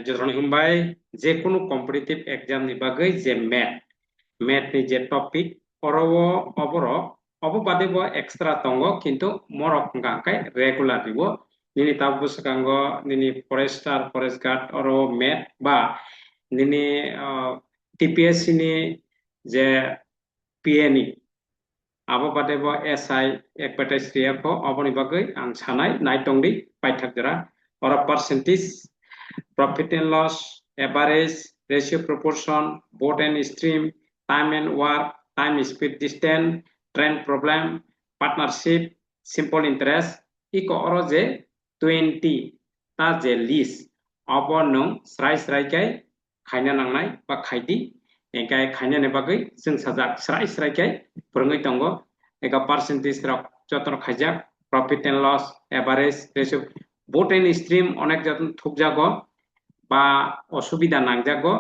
যখন হম্বাই যে কোনো কম্পিটিটিভ এক্সাম নি বাগৈ যে ম্যাথ ni যে টপিক অরও অবর অববাদে এক্সট্রা তঙ্গ কিন্তু মরক গাঙ্কাই রেগুলার দিব নিনি তাবু সাকাঙ্গ নিনি ফরেস্টার ফরেস্ট গার্ড অরও ম্যাথ বা নিনি টিপিএসসি ni যে পিএনি abo bade bo SI ekbatai sriya ko oboni bagai ang sanai naitongdi paithakjara ora percentage profit and loss average ratio proportion boat and stream time and work time speed distance trend problem partnership simple interest iko oro je 20 ta je list obo nung srai srai kai khaina nangnai ba khaidi engkai khaina ne bagai जों sajak srai srai kai फोरोंङै tongo eka percentage rok jotono khaijak profit and loss average ratio boat and stream onek joton thukjago বা অসুবিধা নাংজাগো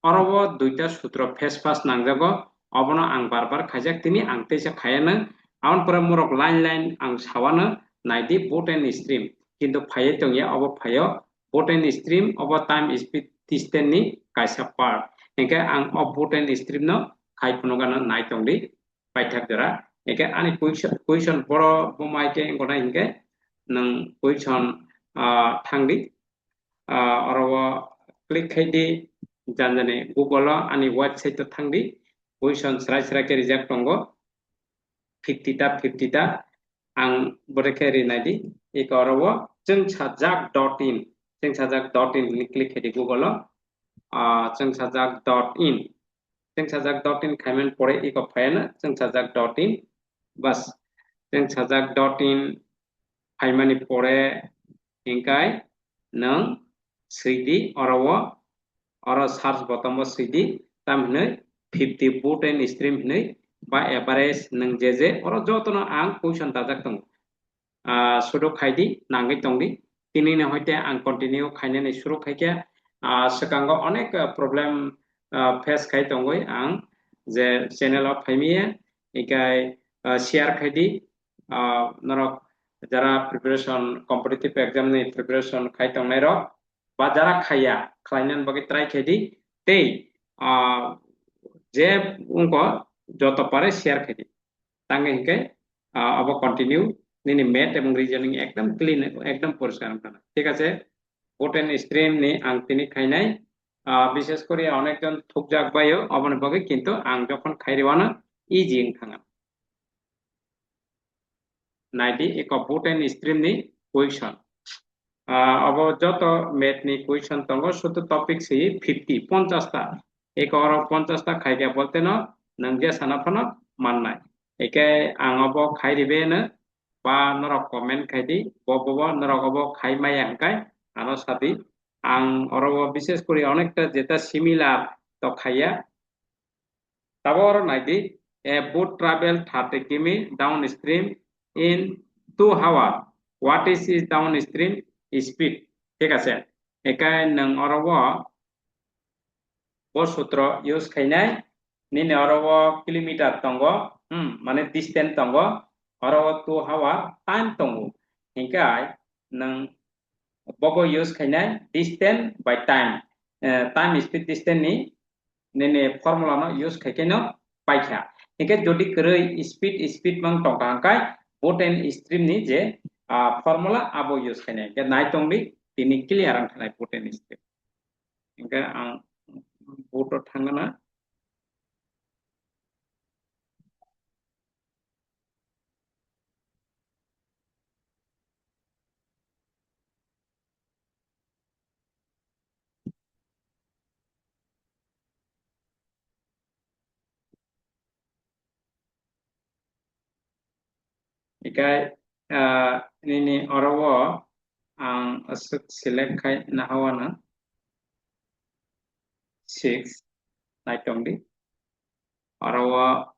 অরব দুইটা সূত্র face ফাস নাংজাগো অবনো আং বারবার খাইজাক তিনি আং তেসা খায়ানো আউন পরে মুরক লাইন লাইন আং সাওয়ানো নাইদি বোট এন্ড স্ট্রিম কিন্তু ফাইয়ে তংয়া অব ফাইयो বোট এন্ড স্ট্রিম অব টাইম স্পিড ডিসটেন্স नि কাইসা পার্ট একে আং অব বোট এন্ড স্ট্রিম नो খাই ফনুগানো নাই তংদি পাইথাক জরা একে আনি কুইশন বড় বমাইকে গনাই হিকে নং কুইশন থাংদি অরব ক্লিক খাইদি जानजाने गुगल आनी वेबसाइट तो थांदी कुइशन स्राय स्राय के रिजेक्ट टंगो 50 ता आं बरेके रिनायदि एक अरबो जों sajak.in जों sajak.in नि क्लिक खाइदि गुगल जों sajak.in जों sajak.in खाइमेन परे एक फायन जों sajak.in बस जों sajak.in फाइमानि परे इंकाय नों सैदि अरबो और सार्च बटन में सीधी तम हने 50 बोट एंड स्ट्रीम हने बा एवरेज नंग जे और जो तो ना आंग क्वेश्चन दाजक तंग सुडो खाइदी नांगै तंगदी तिनी ने होते आंग कंटिन्यू खाइने ने शुरू खाइके सकांगो अनेक प्रॉब्लम फेस खाइ तंगै आंग जे चैनल ऑफ फाइमिए इकाय शेयर खाइदी नरक जरा प्रिपरेशन कॉम्पिटिटिव एग्जाम ने प्रिपरेशन खाइ तंगनै र বা যারা খাইয়া খাইনান বাকি ট্রাই খেদি তেই যে উনক যত পারে শেয়ার খেদি তাঙ্গে হিকে अब কন্টিনিউ নিনি ম্যাথ এবং রিজনিং একদম ক্লিন একদম পরিষ্কার কানা ঠিক আছে বোটেন স্ট্রিম নি আং তিনি খাইনাই বিশেষ করে অনেকজন থুক জাগবায়ও অবনে বাকি কিন্তু আং যখন খাইরিবানা ইজি খাঙা নাইটি এক বোটেন স্ট্রিম নি কুইশন अब जत मैथ नि क्वेश्चन तंग शुद्ध टॉपिक से 50 ता एक और 50 ता खाइया बोलते न नंगे सानाफन माननाय एके आं अब खाइरिबे न बा नरक कमेंट खाइदि बबो नरक अब खाइमाय हंकाय आनो साथी आं अरब विशेष করে অনেকটা যেটা সিমিলার তো খাইয়া তারপর নাইদি এ boat travel 30 কিমি downstream in 2 hour what is downstream speed ঠিক আছে একাই নং অরব ব সূত্র ইউজ খাইনাই নিনে অরব কিলোমিটার তঙ্গ মানে ডিসটেন্স তঙ্গ অরব 2 hour টাইম তঙ্গ হিকাই নং বব ইউজ খাইনাই distance by time time speed distance नि নিনে ফর্মুলা ন ইউজ খাইকেন পাইখা হিকে যদি কरै স্পিড মাং টংকাंकाय बोट एंड स्ट्रीम नि जे फॉर्मूला आबो यूज खाने के नाइ तंगदि तिनि क्लियर आं थानाय बोट एंड स्ट्रीम इनका आं boat थांगना इकाय ini orawo ang asuk select kai nahawana 6 naitongdi orawo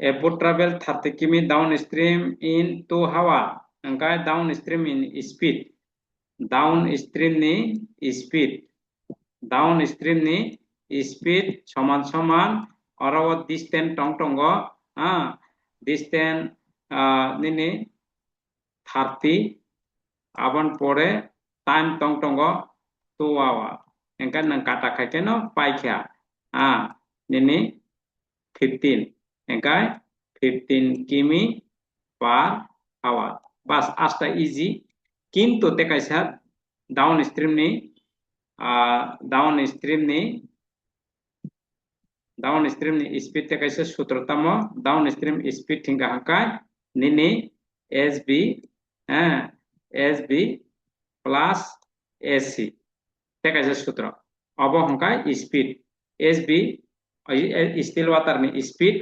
a boat travel 30 km downstream in 2 hour angka downstream in speed downstream ni speed downstream नि स्पीड समान समान अरब डिस्टेंस टंग टंग distance nini 30 abon pore time tong tongo 2 hour engka nang kata kake no paikya nini 15 engka 15 kimi per hour bas asta easy কিন্তু te kaisa downstream ni speed te kaisa sutrotamo downstream speed hingga hangkai nini sb sb plus ac te kaisa sutro abo hangkai speed sb still water ni speed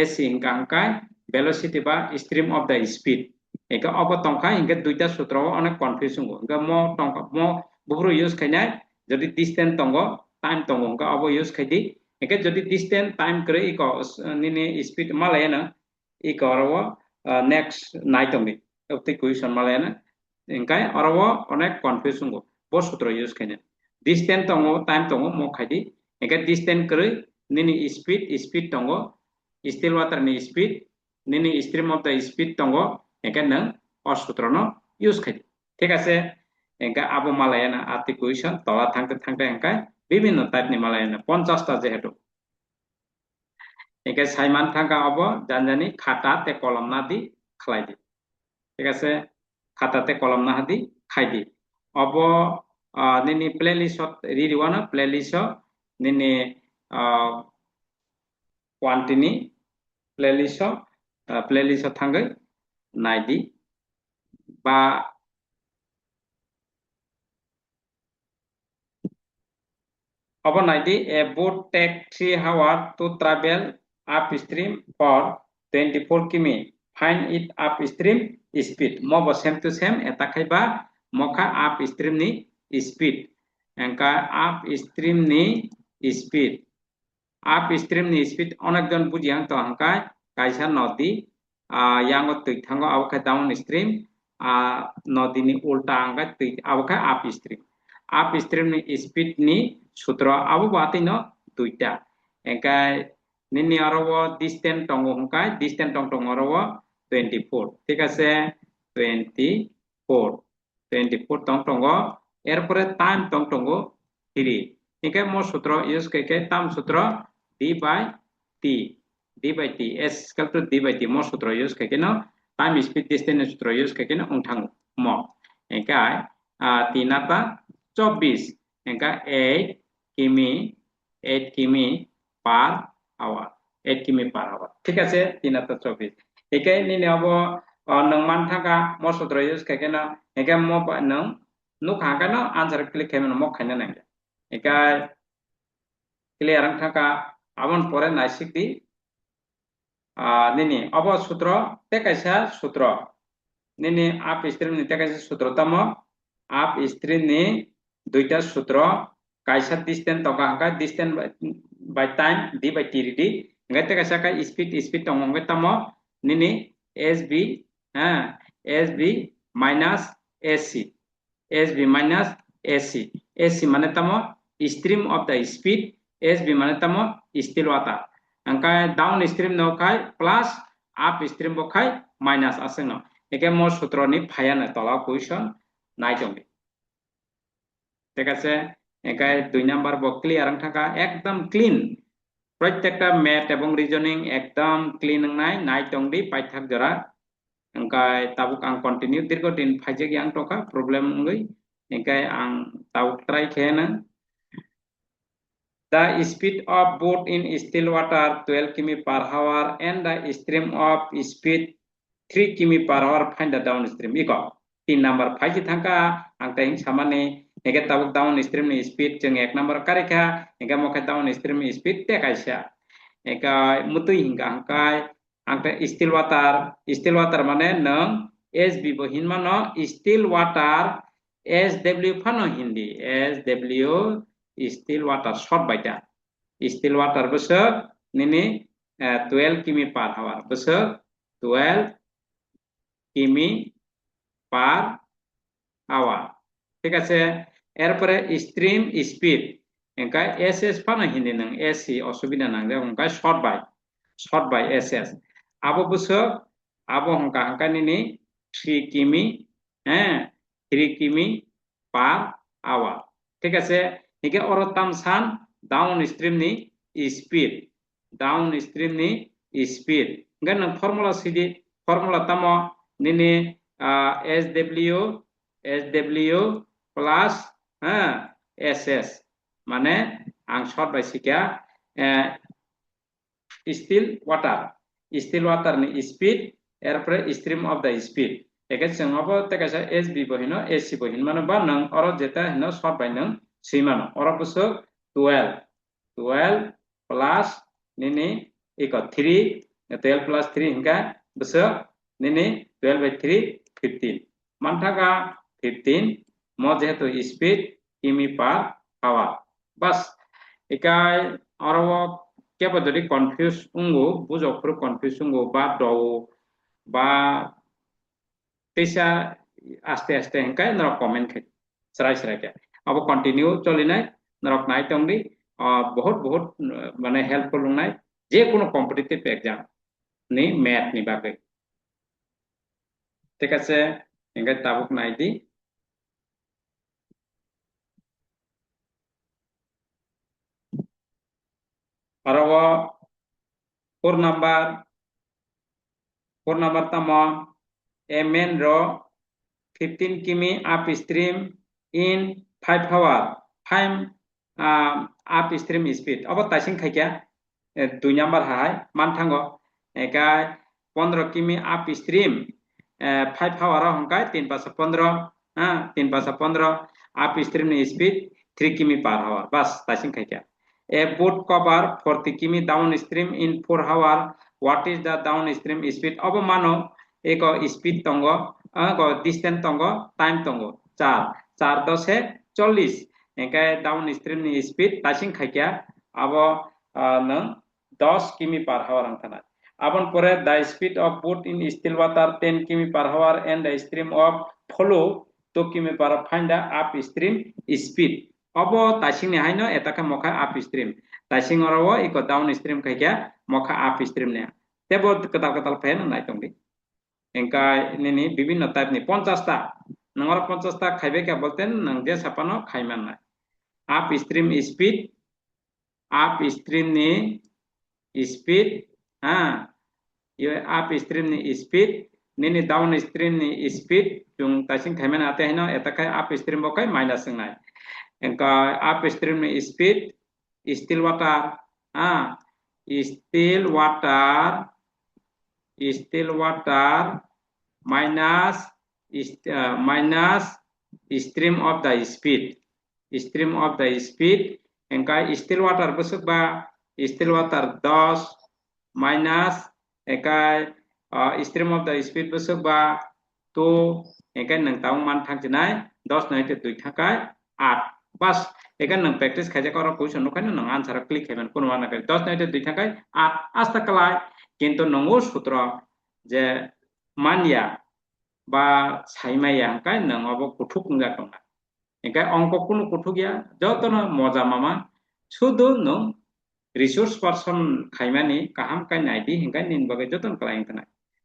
ac hingga hangkai velocity ba stream of the speed eka abo tongkai hingga duita sutro onek confusing go hingga mo bubru use khainai jodi distance tongo time tongo hingga abo use khaidi eka jodi distance time kre iko nini speed malayana iko ro next night tongi upti question malayana engkai oro onek confusing go bo sutro use khainai distance tongo time tongo mo khaidi eka distance kre nini speed tongo still water ni speed nini stream of the speed tongo engka nang osutro no use khaidi ঠিক আছে engka abo malayana articulation tola thangte engka bibhinno type ni malayana 50 ta jehetu engka saiman thangka abo janjani khata te kolom na di khlai di ঠিক আছে khata te kolom na di khai di abo nini playlist ririwana playlist nini quantini playlist thangai naidi ba abo naidi a boat take 3 hours to travel upstream for 24 km find it upstream speed mo bo same to same eta khaiba mokha upstream ni speed engka upstream ni speed onekjon bujiang to hangkai kaisa nodi yango tuithango abokha downstream nodi ni ulta angka tui abokha upstream ni speed ni sutro abo batino duita engkai nini aro distance tongo hangkai distance tong aro 24 ঠিক আছে 24 tong erpore time tong 3 engkai mo sutro use keke tam sutro d by t s equal to d by t mo sutro use keke no time speed distance sutro use keke no ungthang mo engkai tinata 24 engkai 8 kimi per hour 8 kimi per hour ঠিক আছে tinata 24 engkai nini abo nang manthaka mo sutro use keke no engkai mo nang nukhangka no answer click khaimano mo khaina nang engkai clear angthaka abon pore naisik di nini abo sutro te kaisa sutro nini upstream ni te kaisa sutro tamo upstream ni duita sutro kaisa distance tonga hangka distance by time d by t di ngai te kaisa ka speed tongo ngai tamo nini sb minus ac mane tamo stream of the speed sb mane tamo still water angkai downstream no kai plus upstream bo kai minus aseno eke mo sutro ni phayana tola question nai jong ঠিক আছে একাই 2 number bo clear angthaka ekdam clean প্রত্যেকটা math এবং reasoning একদম clean নাই টংদি পাইথাক জরা angkai tabuk ang continue dirgodin phajegi ang toka problem ngui angkai ang tabuk try khena the speed of boat in still water 12 km per hour and the stream of speed 3 km per hour find the downstream iko 3 number phaji thangka ang teng samane ege tabuk downstream ni speed jeng 1 number karika ege mokha downstream ni speed te kaisa eka mutui hingga angkai angka still water mane nang sb bohin mano still water sw phano hindi sw still water short baita still water bese nini 12 km per hour bese 12 km per hour ঠিক আছে এরপরে stream speed engka ss phano hindi nang ac osubida nang engka short by ss abo busuk abo hangka nini 3 কিমি হ্যাঁ 3 কিমি per hour ঠিক আছে একে অরতাম সান down stream নি speed gan nang formula sidi formula tamo nini SW plus SS মানে ang short by sika still water ni speed এরপরে stream of the speed একে সঙ্গবো তেকাসা SB বহিনো SC বহিন মানে বা নং অর যেটা হিনো short by নং সিমানো or বসো 12 plus nini iko 3 12 plus 3 hingga besok nini 12 by 3 15 mantaga 15 mo jehetu speed কিমি per hour bas ikai oro keba যদি confuse ungu bujokfru confuse ungu ba do ba teisa aste aste hingkai norok comment khai serai serai ke abo continue cholinai norok nai tongdi बहुत बहुत माने helpful होनाय जे कोनो competitive exam नि math नि बागै ठीक আছে इंगा ताबुक नायदि आरो 4 number tamo a man ro 15 किमी upstream in 5 hour 5 upstream speed अब तासिं खायया 2 number हाय मानथांगो एकाय 15 किमी upstream 5 hour हंकाय 3 पास 15 3 पास 15 upstream ni speed 3 किमी per hour बस तासिं खायया a boat cover 40 किमी downstream in 4 hour what is the downstream speed अब मानो एको speed तंगो distance तंगो time तंगो 4 10 40 एकाय downstream ni speed तासिं खायया अब नों 10 किमी per hour angkana abon pore the speed of boat in still water 10 किमी per hour and the stream of flow 2 किमी per hour find the upstream speed abo tasing ni haino etaka mokha upstream tasing oro iko downstream khaikya mokha upstream ne tebo ketal pen nai tongdi engka nini bibinno type ni 50 ta nangor 50 ta khaibe ka bolten nang je sapano khaiman na upstream ni speed upstream ni speed nini downstream ni speed jung tasing khaiman ate haino etaka upstream bokai minus ngai engka upstream ni speed still water minus stream of the speed engka still water besuk ba still water 10 minus engka stream of the speed besuk ba 2 engka nang taung man thang jinai 10 nai te 2 thakai 8 bas ekan nang practice khaja karo question no kan nang answer click hemen kono mana kai 10 nai te 2 thakai 8 asta kalai kintu nongo sutro je manya ba saimaya kai nang obo kuthuk nga tonga engkai ongko kuno kuthuk ya jotono moja mama sudu no resource person khaimani kaham kai naidi engkai nin bagai joton kalai tana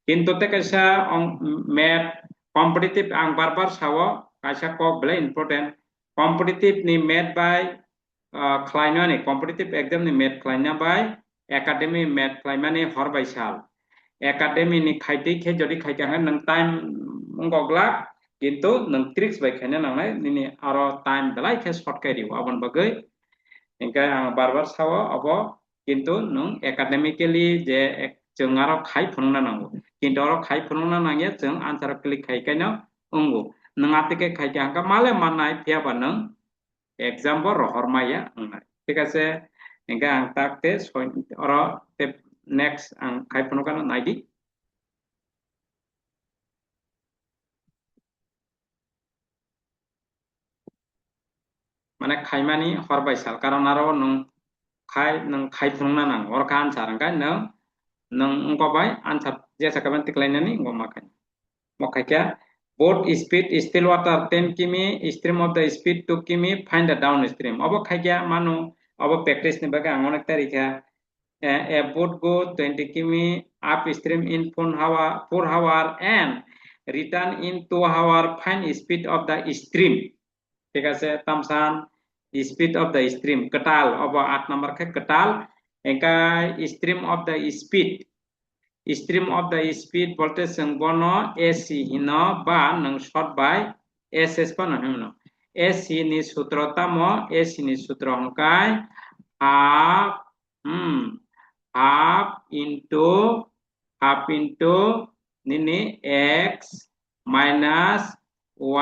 kintu te kaisa math competitive ang barbar sawo kaisa kok bela important competitive ni math by khlaina ni competitive exam ni math khlaina by academy math khlaimani hor by sal academy ni khaiti khe jodi khaita han nang time ngoglak kintu nang tricks by khaina nangnai nini aro time belai khe short kai riu abon bagai engka ang barbar sawo abo kintu nung academically je जों आरो खाइ फुनना नांगौ किन्तु आरो खाइ फुनना नांगे जों answer click खाइ काइनो अंगु नङा तिके खाइ कांका माले माननाय फियाबा नों एग्जाम बो रहरमाया अंनाय ठीक আছে एंगा आं ताकते आरो ते नेक्स्ट आं खाइ फुनकानो नायदि माने खाइमानि हरबाय साल कारण आरो नों खाइ फुनना नांगौ अरका आन्सार अंका नों ungkobai answer jesa kaban tiklainani ngomakai mokaikia boat speed still water 10 km stream of the speed 2 km find the downstream obo khaikia manu obo practice ni baga angonek tarikha A boat go 20 km upstream in 4 hour and return in 2 hour. Find speed of the stream. ঠিক আছে tamsan speed of the stream ketal obo 8 number ke ketal engkai stream of the speed bolte seng bono ac hino ba nang short by ss pa no ac ni sutro tamo ac ni sutro engkai half half into nini x minus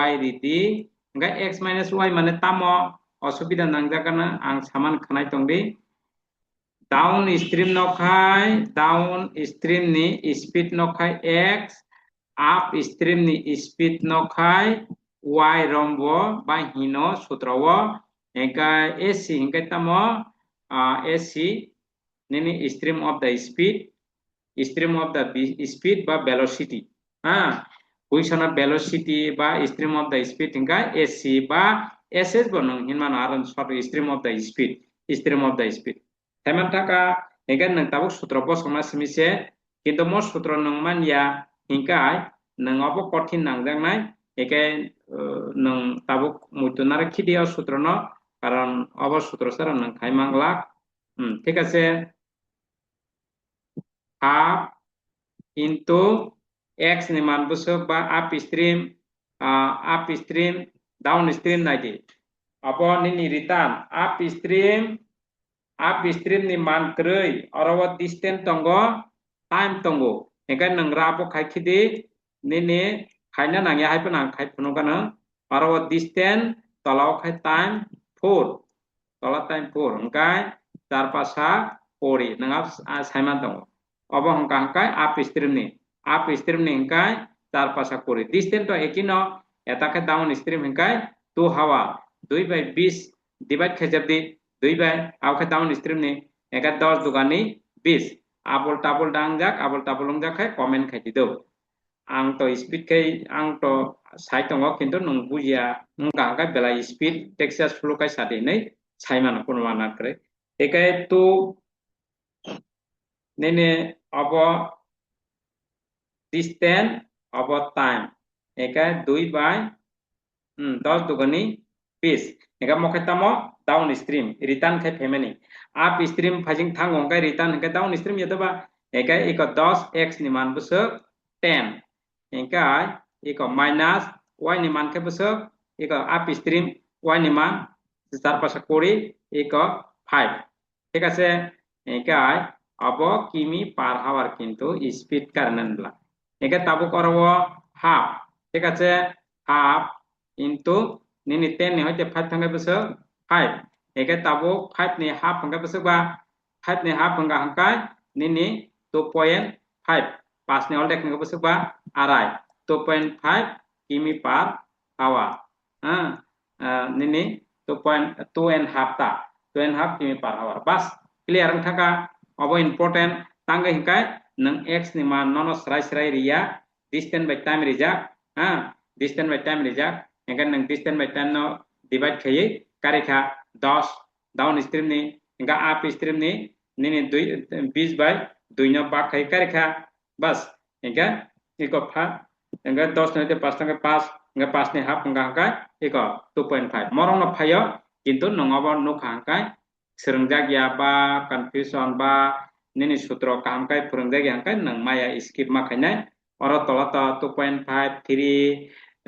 y riti enggak x minus y মানে tamo অসুবিধা নাংজাকানা আং সামান খানাই তংদি downstream ni speed nokhai x upstream ni speed nokhai y rombo ba hino sutrawo engka ac engka tamo ac nini stream of the speed ba velocity kuisana velocity ba stream of the speed engka ac ba ss bonong hinmano aron short stream of the speed Teman taka hingga nang tabuk sutro bos koma semise kinto mo sutro nang man ya hingkai nang opo kotin nang jang nai hingga nang tabuk mutunar kidia sutro no karon opo sutro sara nang kai manglak ঠিক আছে half into x ni man busuk ba upstream downstream nai opo ni return upstream ni man krei orawa distance tongo time tongo engka nang rapo khai khidi nini khaina nang ya haipa nang khai phuno kana orawa distance tolaw khai time 4 tola time 4 engkai charpasa pori nang saiman tongo obo engkai upstream ni engkai charpasa pori distance to ekino etake downstream engkai 2 hawa 2/20 divide khajabdi 2 awke downstream ni eka 10 dugani 20 abol tabol dangjak abol tabol ungjak khai comment khai dido ang to speed khai ang to sai tongo kintu nung bujia nungka kai bela speed texas flow kai sade nei saimano kono mana kre ekai tu nene abo distance abo time ekai 2/10 dugani 20 eka mokhetamo downstream return khai family upstream phajing thangong kai return kai downstream yatoba ekai iko 10 x ni man busuk 10 ekai iko minus y ni man kai busuk iko upstream y ni man চার পাশে 20 iko 5 ঠিক আছে একাই abo কিমি per হাওয়ার কিন্তু speed কারণেনলা একা তাবো করব হাফ ঠিক আছে half into nini 10 ni hoite 5 thangkai busuk 5 eke tabo 5 ni half hangkai busuk ba 5 ni half hangka hangkai nini 2.5 pas ni oldek hangkai busuk ba arai 2.5 km per hour nini 2.5 ta 2.5 km per hour bas clear thaka obo important tangga hingkai nang x ni man nono srai ria distance by time rijak distance by time rijak engkan nang distance by time no divide khai karikha 10 downstream ni engka upstream ni nini 20 by 2 no bak khai karikha bas engka iko pha engka 10 ni 5 tangka 5 engka 5 ni half engka angka iko 2.5 morong no phayo kintu nongobo nukha angka serengjak ya ba confusion ba nini sutro kamkai purungjak angka nang maya skip makhainai oro tolata 2.5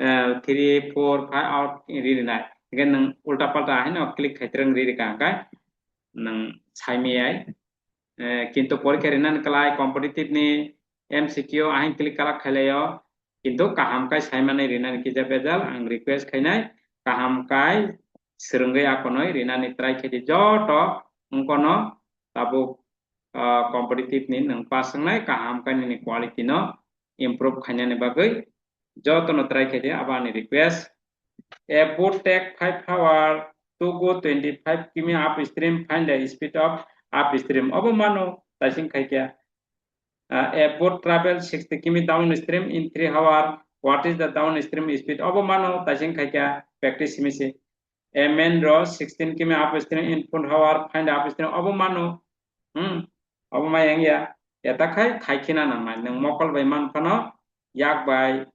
3 4 5 out riri nai again nang ulta palta haino click khaitrang riri ka ka nang saimiai kintu porikha rinan kalai competitive ni mcq ahin click kala khalayo kintu kaham kai saimane rinan kija pedal ang request khainai kaham kai serenggai akonoi rinan try khedi joto ungkono tabu competitive ni nang pasangnai kaham kai ni quality no improve khainane bagai joto no try khedi abani request a boat take 5 hour to go 25 km upstream find the speed of upstream obo mano tasing khaikya a boat travel 60 km downstream in 3 hour what is the downstream speed obo mano tasing khaikya practice mise a man draw 16 km upstream in 4 hour find upstream obo mano Obama yang ya etakai khaikina namai nang mokol bai manfano yak bai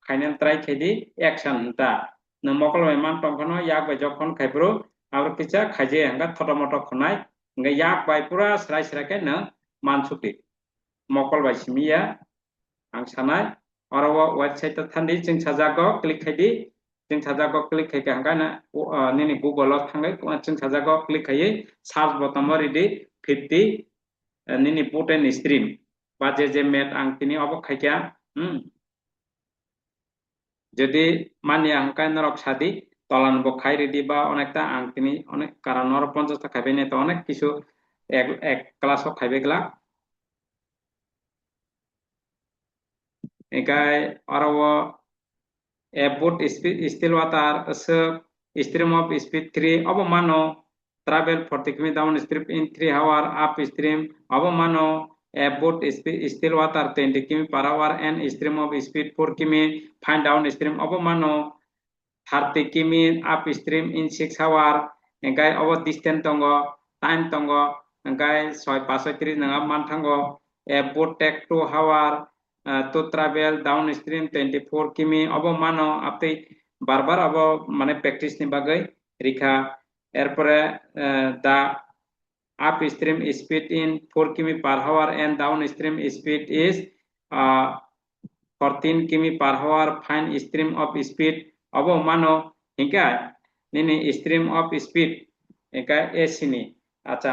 khainan try khedi action henta nang mokol bai man tongkano yak bai jokon khaibro abro kicha khaije hanga thoto moto khonai nga yak bai pura srai srai ke na mansukti mokol bai simia ang sanai oro website ta thandi jing sajago click khaidi jing sajago click khai hanga na nini google lo thangai jing sajago click khai search button mo ready 50 nini protein stream বা যে mat আং তিনি of খাইকা যদি মানি আংকাই নরক সাদি তলান বো খাই ready বা অনেকটা আং তিনি অনেক কারণ নর 50টা খাইবে না তো অনেক কিছু এক এক ক্লাসও খাইবে গলা একাই আরো boat speed still water stream of speed 3 of মানো travel 40 km down stream in 3 hour up stream of মানো a boat speed still water 20 km per hour and stream of speed 4 km find down stream of মানো 30 km up stream in 6 hour engkai of distance tongo time tongo engkai 6 nanga man thango a boat take 2 hour to travel downstream 24 কিমি of মানো আপনি বারবার of মানে practice নি বাগৈ রেখা এরপরে the upstream speed in 4 কিমি per hour and downstream speed is 14 কিমি per hour find stream of speed of মানো হিংকা নিনি স্ট্রিম অফ স্পিড একা এসিনি আচ্ছা